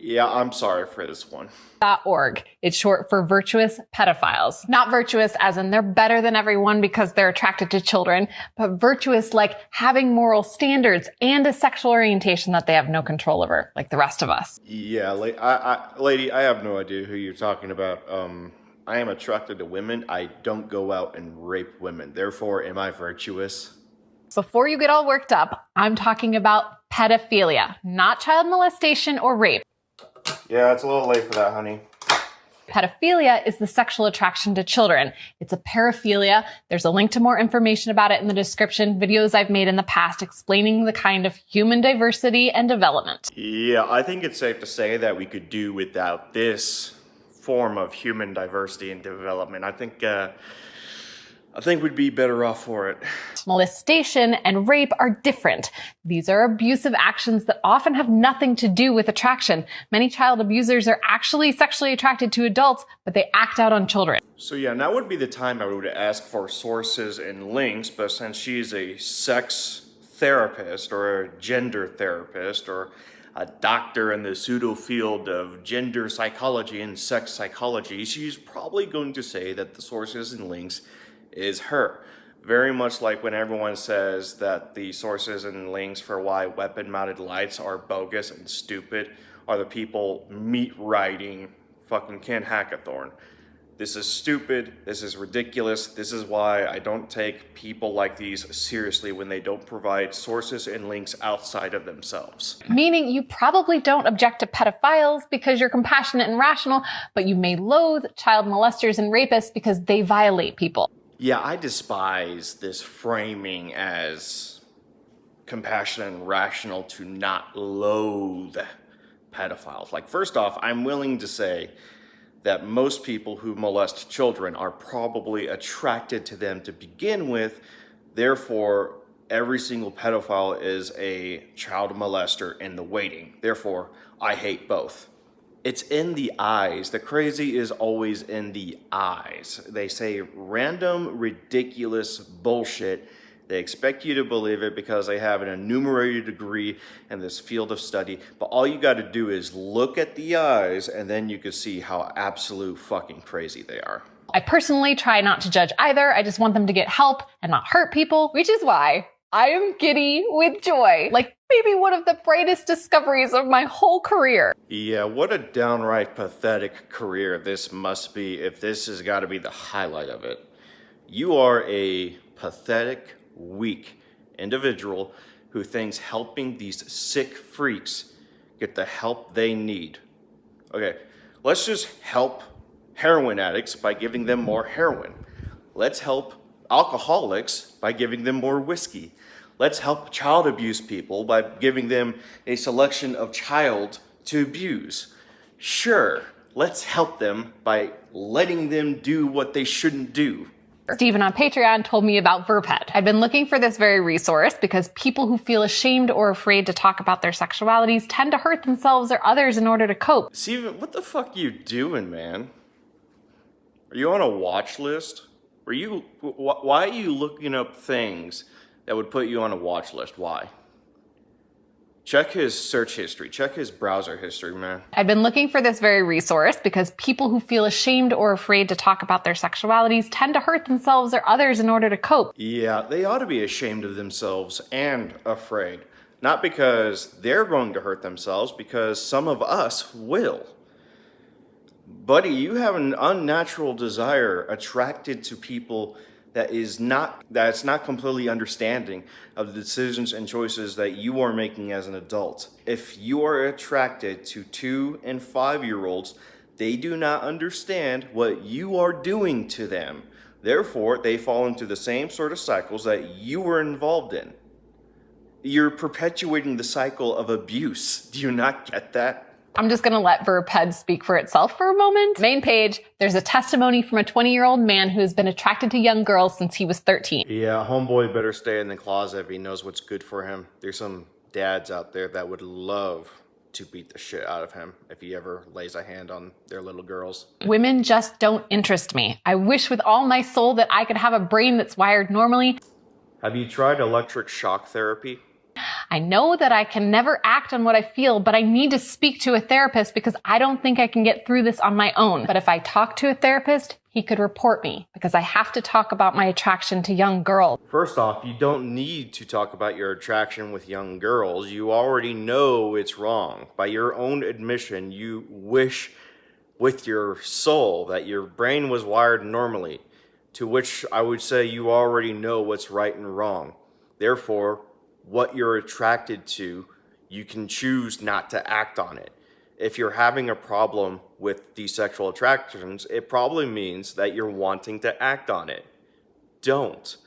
Yeah, I'm sorry for this one. .org. It's short for virtuous pedophiles. Not virtuous as in they're better than everyone because they're attracted to children, but virtuous like having moral standards and a sexual orientation that they have no control over, like the rest of us. Yeah, lady, I have no idea who you're talking about. I am attracted to women. I don't go out and rape women. Therefore, am I virtuous? Before you get all worked up, I'm talking about pedophilia, not child molestation or rape. Yeah, it's a little late for that, honey. Pedophilia is the sexual attraction to children. It's a paraphilia. There's a link to more information about it in the description, videos I've made in the past explaining the kind of human diversity and development. Yeah, I think it's safe to say that we could do without this form of human diversity and development. I think we'd be better off for it. Molestation and rape are different. These are abusive actions that often have nothing to do with attraction. Many child abusers are actually sexually attracted to adults, but they act out on children. So yeah, now would be the time I would ask for sources and links, but since she's a sex therapist or a gender therapist or a doctor in the pseudo field of gender psychology and sex psychology, she's probably going to say that the sources and links is her. Very much like when everyone says that the sources and links for why weapon-mounted lights are bogus and stupid are the people meat riding fucking Ken Hackathorn. This is stupid, this is ridiculous, this is why I don't take people like these seriously when they don't provide sources and links outside of themselves. Meaning you probably don't object to pedophiles because you're compassionate and rational, but you may loathe child molesters and rapists because they violate people. Yeah, I despise this framing as compassionate and rational to not loathe pedophiles. Like, first off, I'm willing to say that most people who molest children are probably attracted to them to begin with. Therefore, every single pedophile is a child molester in the waiting. Therefore, I hate both. It's in the eyes. The crazy is always in the eyes. They say random, ridiculous bullshit. They expect you to believe it because they have an enumerated degree in this field of study. But all you got to do is look at the eyes and then you can see how absolute fucking crazy they are. I personally try not to judge either. I just want them to get help and not hurt people, which is why I am giddy with joy. Like maybe one of the brightest discoveries of my whole career. Yeah, what a downright pathetic career this must be if this has got to be the highlight of it. You are a pathetic, weak individual who thinks helping these sick freaks get the help they need. Okay, let's just help heroin addicts by giving them more heroin. Let's help alcoholics by giving them more whiskey. Let's help child abuse people by giving them a selection of child to abuse. Sure, let's help them by letting them do what they shouldn't do. Steven on Patreon told me about Verped. I've been looking for this very resource because people who feel ashamed or afraid to talk about their sexualities tend to hurt themselves or others in order to cope. Steven, what the fuck you doing, man? Are you on a watch list? Why are you looking up things that would put you on a watch list? Why? Check his search history. Check his browser history, man. I've been looking for this very resource because people who feel ashamed or afraid to talk about their sexualities tend to hurt themselves or others in order to cope. Yeah, they ought to be ashamed of themselves and afraid. Not because they're going to hurt themselves, because some of us will. Buddy, you have an unnatural desire attracted to people that's not completely understanding of the decisions and choices that you are making as an adult. If you are attracted to 2 and 5-year-olds, they do not understand what you are doing to them. Therefore, they fall into the same sort of cycles that you were involved in. You're perpetuating the cycle of abuse. Do you not get that? I'm just going to let Verped speak for itself for a moment. Main page, there's a testimony from a 20-year-old man who has been attracted to young girls since he was 13. Yeah, homeboy better stay in the closet if he knows what's good for him. There's some dads out there that would love to beat the shit out of him if he ever lays a hand on their little girls. Women just don't interest me. I wish with all my soul that I could have a brain that's wired normally. Have you tried electric shock therapy? I know that I can never act on what I feel, but I need to speak to a therapist because I don't think I can get through this on my own. But if I talk to a therapist, he could report me because I have to talk about my attraction to young girls. First off, you don't need to talk about your attraction with young girls. You already know it's wrong. By your own admission, you wish with your soul that your brain was wired normally, to which I would say you already know what's right and wrong. Therefore, what you're attracted to, you can choose not to act on it. If you're having a problem with these sexual attractions, it probably means that you're wanting to act on it. Don't.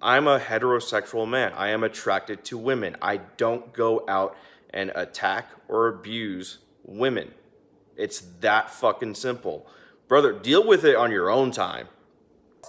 I'm a heterosexual man. I am attracted to women. I don't go out and attack or abuse women. It's that fucking simple. Brother, deal with it on your own time.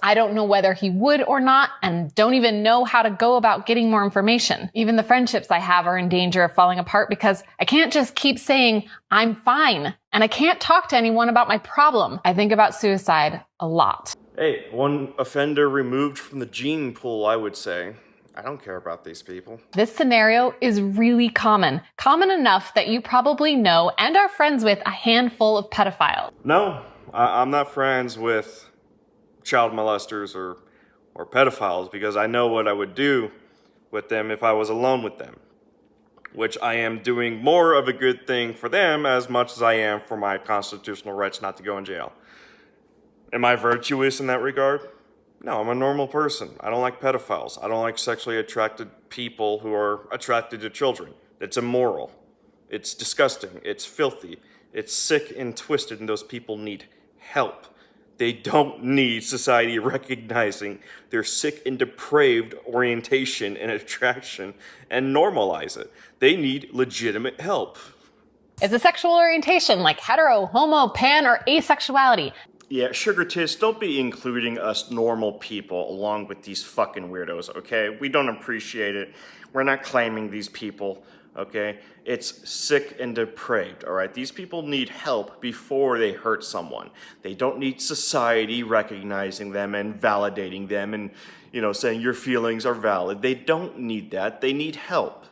I don't know whether he would or not, and don't even know how to go about getting more information. Even the friendships I have are in danger of falling apart because I can't just keep saying, I'm fine, and I can't talk to anyone about my problem. I think about suicide a lot. Hey, one offender removed from the gene pool, I would say. I don't care about these people. This scenario is really common. Common enough that you probably know and are friends with a handful of pedophiles. No, I'm not friends with child molesters or pedophiles because I know what I would do with them if I was alone with them, which I am doing more of a good thing for them as much as I am for my constitutional rights not to go in jail. Am I virtuous in that regard? No, I'm a normal person. I don't like pedophiles. I don't like sexually attracted people who are attracted to children. It's immoral. It's disgusting. It's filthy. It's sick and twisted, and those people need help. They don't need society recognizing their sick and depraved orientation and attraction and normalize it. They need legitimate help. It's a sexual orientation like hetero, homo, pan, or asexuality. Yeah, sugar tits, don't be including us normal people along with these fucking weirdos, okay? We don't appreciate it. We're not claiming these people, okay? It's sick and depraved, all right? These people need help before they hurt someone. They don't need society recognizing them and validating them and, saying your feelings are valid. They don't need that. They need help,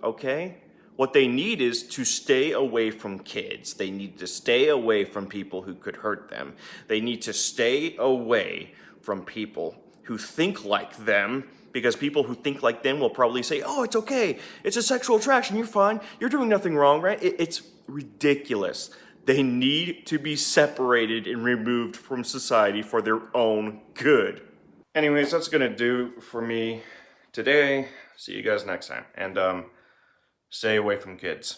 okay? What they need is to stay away from kids. They need to stay away from people who could hurt them. They need to stay away from people who think like them, because people who think like them will probably say, oh, it's okay. It's a sexual attraction. You're fine. You're doing nothing wrong, right? It's ridiculous. They need to be separated and removed from society for their own good. Anyways, that's going to do for me today. See you guys next time. And, stay away from kids.